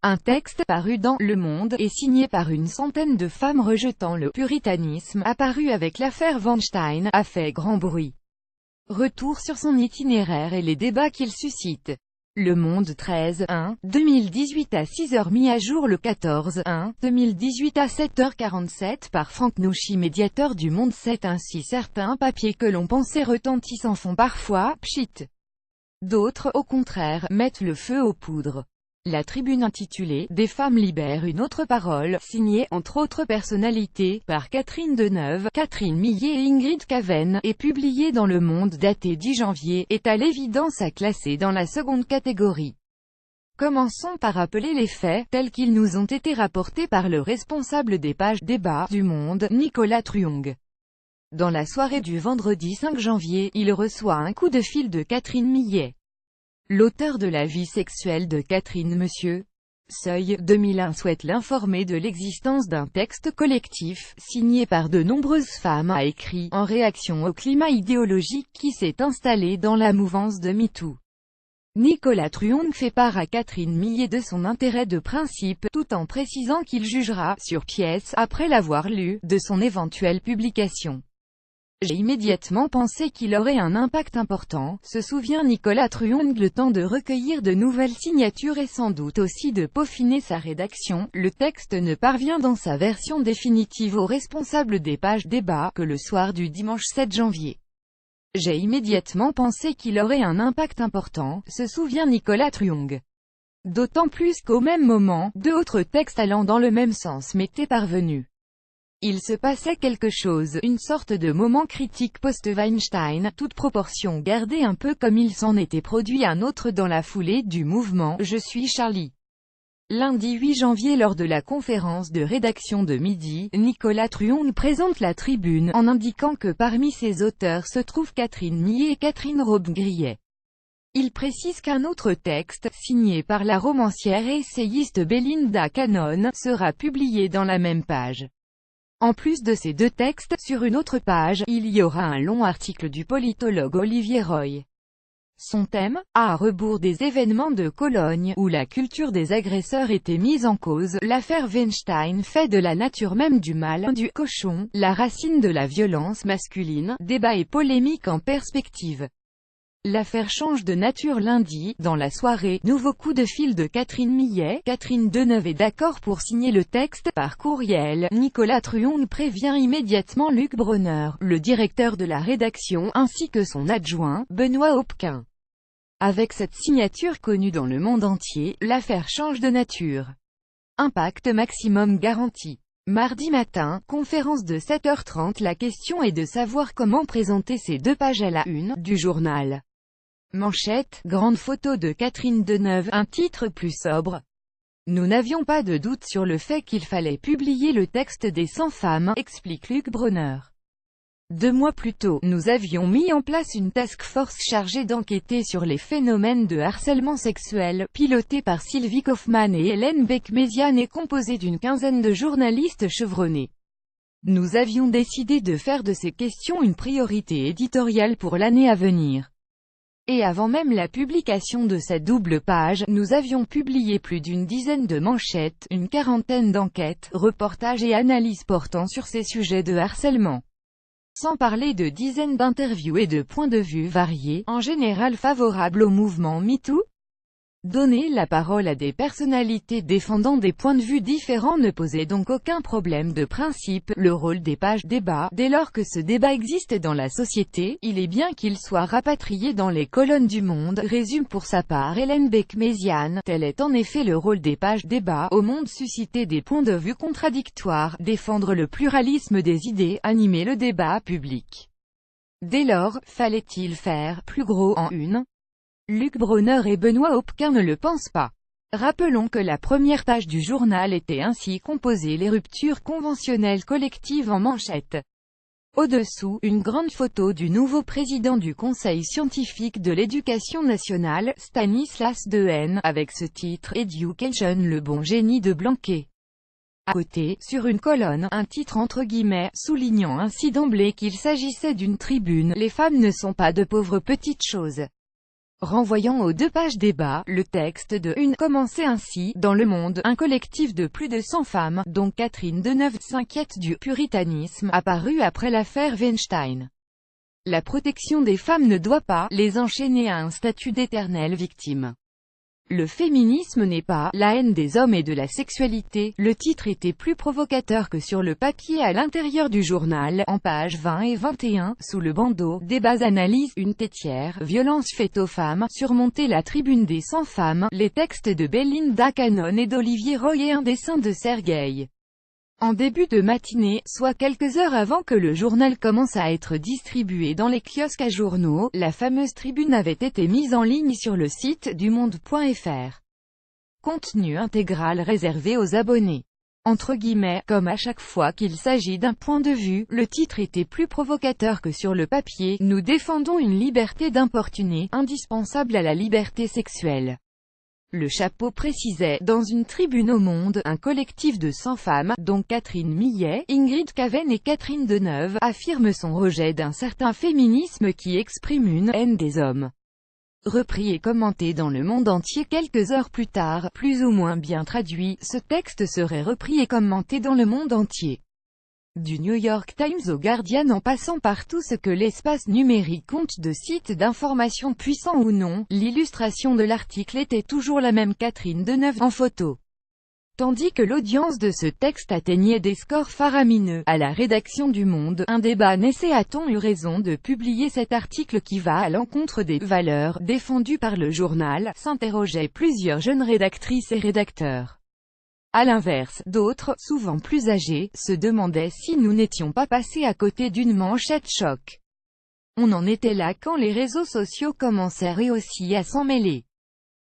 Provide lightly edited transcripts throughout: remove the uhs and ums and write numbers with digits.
Un texte paru dans Le Monde et signé par une centaine de femmes rejetant le puritanisme, apparu avec l'affaire Weinstein, a fait grand bruit. Retour sur son itinéraire et les débats qu'il suscite. Le Monde 13/1/2018 à 6h, mis à jour le 14/1/2018 à 7h47 par Franck Nouchi, médiateur du Monde 7. Ainsi, certains papiers que l'on pensait retentissants font parfois pchit. D'autres, au contraire, mettent le feu aux poudres. La tribune intitulée « Des femmes libèrent une autre parole », signée, entre autres personnalités, par Catherine Deneuve, Catherine Millet et Ingrid Caven, et publiée dans Le Monde daté 10 janvier, est à l'évidence à classer dans la seconde catégorie. Commençons par rappeler les faits, tels qu'ils nous ont été rapportés par le responsable des pages débat du Monde, Nicolas Truong. Dans la soirée du vendredi 5 janvier, il reçoit un coup de fil de Catherine Millet. L'auteur de La vie sexuelle de Catherine Monsieur Seuil 2001 souhaite l'informer de l'existence d'un texte collectif, signé par de nombreuses femmes, a écrit, en réaction au climat idéologique qui s'est installé dans la mouvance de MeToo. Nicolas Truong fait part à Catherine Millet de son intérêt de principe, tout en précisant qu'il jugera, sur pièce, après l'avoir lu, de son éventuelle publication. J'ai immédiatement pensé qu'il aurait un impact important, se souvient Nicolas Truong. Le temps de recueillir de nouvelles signatures et sans doute aussi de peaufiner sa rédaction, le texte ne parvient dans sa version définitive au responsable des pages débat que le soir du dimanche 7 janvier. J'ai immédiatement pensé qu'il aurait un impact important, se souvient Nicolas Truong. D'autant plus qu'au même moment, deux autres textes allant dans le même sens m'étaient parvenus. Il se passait quelque chose, une sorte de moment critique post-Weinstein, toute proportion gardée, un peu comme il s'en était produit un autre dans la foulée du mouvement « Je suis Charlie ». Lundi 8 janvier, lors de la conférence de rédaction de midi, Nicolas Truong présente la tribune, en indiquant que parmi ses auteurs se trouvent Catherine Millet et Catherine Robbe-Grillet. Il précise qu'un autre texte, signé par la romancière et essayiste Belinda Cannon, sera publié dans la même page. En plus de ces deux textes, sur une autre page, il y aura un long article du politologue Olivier Roy. Son thème, à rebours des événements de Cologne, où la culture des agresseurs était mise en cause, l'affaire Weinstein fait de la nature même du mal, du cochon, la racine de la violence masculine, débat et polémique en perspective. L'affaire change de nature lundi, dans la soirée, nouveau coup de fil de Catherine Millet, Catherine Deneuve est d'accord pour signer le texte, par courriel, Nicolas Truong prévient immédiatement Luc Bronner, le directeur de la rédaction, ainsi que son adjoint, Benoît Hopquin. Avec cette signature connue dans le monde entier, l'affaire change de nature. Impact maximum garanti. Mardi matin, conférence de 7h30. La question est de savoir comment présenter ces deux pages à la une du journal. Manchette, grande photo de Catherine Deneuve, un titre plus sobre. Nous n'avions pas de doute sur le fait qu'il fallait publier le texte des 100 femmes, explique Luc Bronner. 2 mois plus tôt, nous avions mis en place une task force chargée d'enquêter sur les phénomènes de harcèlement sexuel, pilotée par Sylvie Kaufmann et Hélène Beck-Méziane et composée d'une quinzaine de journalistes chevronnés. Nous avions décidé de faire de ces questions une priorité éditoriale pour l'année à venir. Et avant même la publication de cette double page, nous avions publié plus d'une dizaine de manchettes, une quarantaine d'enquêtes, reportages et analyses portant sur ces sujets de harcèlement. Sans parler de dizaines d'interviews et de points de vue variés, en général favorables au mouvement MeToo. Donner la parole à des personnalités défendant des points de vue différents ne posait donc aucun problème de principe. Le rôle des pages débat, dès lors que ce débat existe dans la société, il est bien qu'il soit rapatrié dans les colonnes du Monde, résume pour sa part Hélène Beck-Méziane. Tel est en effet le rôle des pages débat, au Monde: susciter des points de vue contradictoires, défendre le pluralisme des idées, animer le débat public. Dès lors, fallait-il faire plus gros en une? Luc Bronner et Benoît Hopquin ne le pensent pas. Rappelons que la première page du journal était ainsi composée: les ruptures conventionnelles collectives en manchette. Au-dessous, une grande photo du nouveau président du Conseil scientifique de l'éducation nationale, Stanislas Dehaene, avec ce titre, Education, le bon génie de Blanquer. À côté, sur une colonne, un titre entre guillemets, soulignant ainsi d'emblée qu'il s'agissait d'une tribune: les femmes ne sont pas de pauvres petites choses. Renvoyant aux 2 pages débat, le texte de Une commençait ainsi, dans Le Monde, un collectif de plus de 100 femmes, dont Catherine Deneuve, s'inquiète du puritanisme, apparu après l'affaire Weinstein. La protection des femmes ne doit pas les enchaîner à un statut d'éternelle victime. Le féminisme n'est pas la haine des hommes et de la sexualité. Le titre était plus provocateur que sur le papier à l'intérieur du journal, en pages 20 et 21, sous le bandeau, débats analyse, une tétière, violence faite aux femmes, surmonter la tribune des 100 femmes, les textes de Belinda Cannon et d'Olivier Roy et un dessin de Sergueï. En début de matinée, soit quelques heures avant que le journal commence à être distribué dans les kiosques à journaux, la fameuse tribune avait été mise en ligne sur le site du monde.fr. Contenu intégral réservé aux abonnés. Entre guillemets, comme à chaque fois qu'il s'agit d'un point de vue, le titre était plus provocateur que sur le papier. Nous défendons une liberté d'importuner, indispensable à la liberté sexuelle. Le chapeau précisait, dans une tribune au Monde, un collectif de 100 femmes, dont Catherine Millet, Ingrid Caven et Catherine Deneuve, affirment son rejet d'un certain féminisme qui exprime une haine des hommes. Repris et commenté dans le monde entier quelques heures plus tard, plus ou moins bien traduit, ce texte serait repris et commenté dans le monde entier. Du New York Times au Guardian en passant par tout ce que l'espace numérique compte de sites d'information puissants ou non, l'illustration de l'article était toujours la même, Catherine Deneuve en photo. Tandis que l'audience de ce texte atteignait des scores faramineux, à la rédaction du Monde, un débat naissait. A-t-on eu raison de publier cet article qui va à l'encontre des valeurs défendues par le journal, s'interrogeaient plusieurs jeunes rédactrices et rédacteurs. À l'inverse, d'autres, souvent plus âgés, se demandaient si nous n'étions pas passés à côté d'une manchette choc. On en était là quand les réseaux sociaux commencèrent eux aussi à s'en mêler.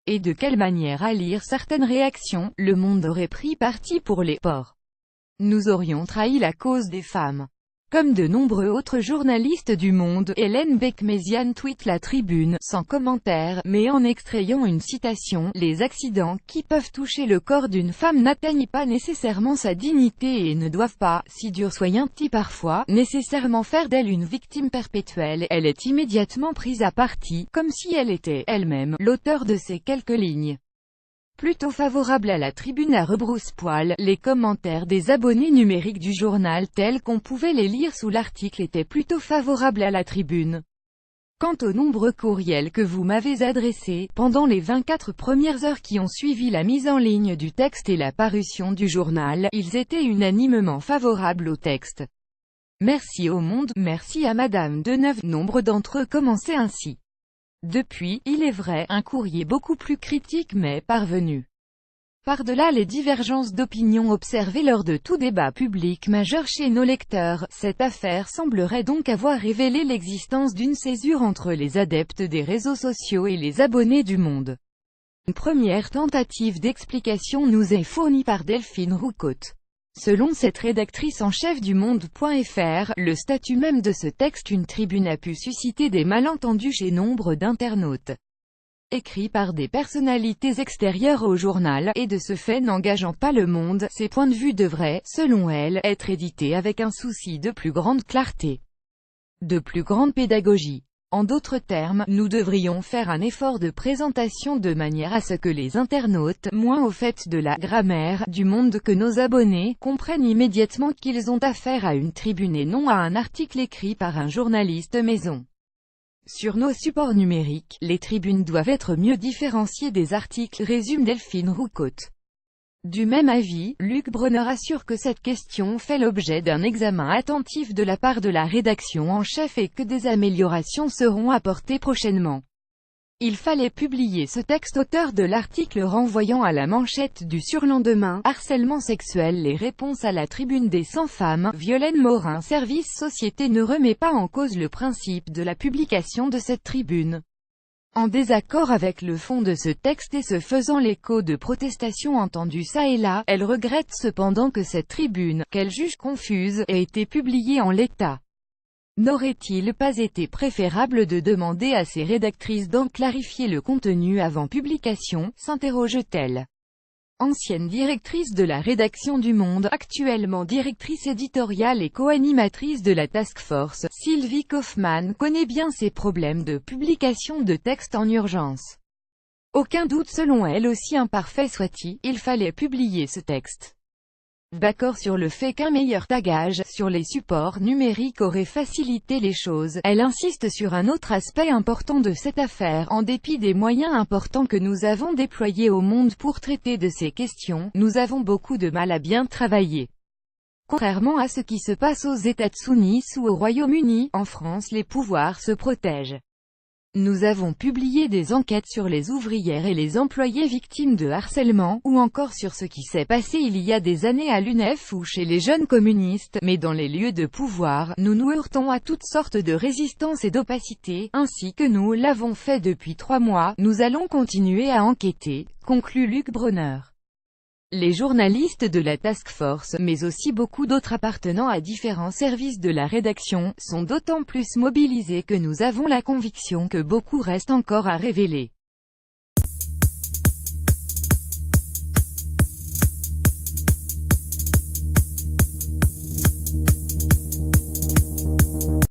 Et de quelle manière, à lire certaines réactions, le Monde aurait pris parti pour les porcs. Nous aurions trahi la cause des femmes. Comme de nombreux autres journalistes du Monde, Hélène Becméziane tweet la tribune, sans commentaire, mais en extrayant une citation, « Les accidents qui peuvent toucher le corps d'une femme n'atteignent pas nécessairement sa dignité et ne doivent pas, si dur soient-ils parfois, nécessairement faire d'elle une victime perpétuelle ». Elle est immédiatement prise à partie, comme si elle était, elle-même, l'auteur de ces quelques lignes. Plutôt favorable à la tribune à rebrousse-poil, les commentaires des abonnés numériques du journal tels qu'on pouvait les lire sous l'article étaient plutôt favorables à la tribune. Quant aux nombreux courriels que vous m'avez adressés, pendant les 24 premières heures qui ont suivi la mise en ligne du texte et la parution du journal, ils étaient unanimement favorables au texte. Merci au Monde, merci à Madame Deneuve, nombre d'entre eux commençaient ainsi. Depuis, il est vrai, un courrier beaucoup plus critique m'est parvenu. Par-delà les divergences d'opinion observées lors de tout débat public majeur chez nos lecteurs, cette affaire semblerait donc avoir révélé l'existence d'une césure entre les adeptes des réseaux sociaux et les abonnés du Monde. Une première tentative d'explication nous est fournie par Delphine Roucaute. Selon cette rédactrice en chef du Monde.fr, le statut même de ce texte, une tribune, a pu susciter des malentendus chez nombre d'internautes. Écrit par des personnalités extérieures au journal, et de ce fait n'engageant pas le Monde, ces points de vue devraient, selon elle, être édités avec un souci de plus grande clarté, de plus grande pédagogie. En d'autres termes, nous devrions faire un effort de présentation de manière à ce que les internautes, moins au fait de la grammaire du Monde que nos abonnés, comprennent immédiatement qu'ils ont affaire à une tribune et non à un article écrit par un journaliste maison. Sur nos supports numériques, les tribunes doivent être mieux différenciées des articles, résume Delphine Roucaute. Du même avis, Luc Brunner assure que cette question fait l'objet d'un examen attentif de la part de la rédaction en chef et que des améliorations seront apportées prochainement. Il fallait publier ce texte. Auteur de l'article renvoyant à la manchette du surlendemain, harcèlement sexuel, les réponses à la tribune des 100 femmes, Violaine Morin. Service Société ne remet pas en cause le principe de la publication de cette tribune. En désaccord avec le fond de ce texte et se faisant l'écho de protestations entendues ça et là, elle regrette cependant que cette tribune, qu'elle juge confuse, ait été publiée en l'état. N'aurait-il pas été préférable de demander à ses rédactrices d'en clarifier le contenu avant publication, s'interroge-t-elle. ancienne directrice de la rédaction du Monde, actuellement directrice éditoriale et co-animatrice de la Task Force, Sylvie Kaufmann connaît bien ces problèmes de publication de textes en urgence. Aucun doute, selon elle, aussi imparfait soit-il, il fallait publier ce texte. D'accord sur le fait qu'un meilleur tagage sur les supports numériques aurait facilité les choses, elle insiste sur un autre aspect important de cette affaire. En dépit des moyens importants que nous avons déployés au monde pour traiter de ces questions, nous avons beaucoup de mal à bien travailler. Contrairement à ce qui se passe aux États-Unis ou au Royaume-Uni, en France les pouvoirs se protègent. Nous avons publié des enquêtes sur les ouvrières et les employés victimes de harcèlement, ou encore sur ce qui s'est passé il y a des années à l'UNEF ou chez les jeunes communistes, mais dans les lieux de pouvoir, nous nous heurtons à toutes sortes de résistances et d'opacité, ainsi que nous l'avons fait depuis 3 mois, nous allons continuer à enquêter, conclut Luc Brunner. Les journalistes de la Task Force, mais aussi beaucoup d'autres appartenant à différents services de la rédaction, sont d'autant plus mobilisés que nous avons la conviction que beaucoup reste encore à révéler.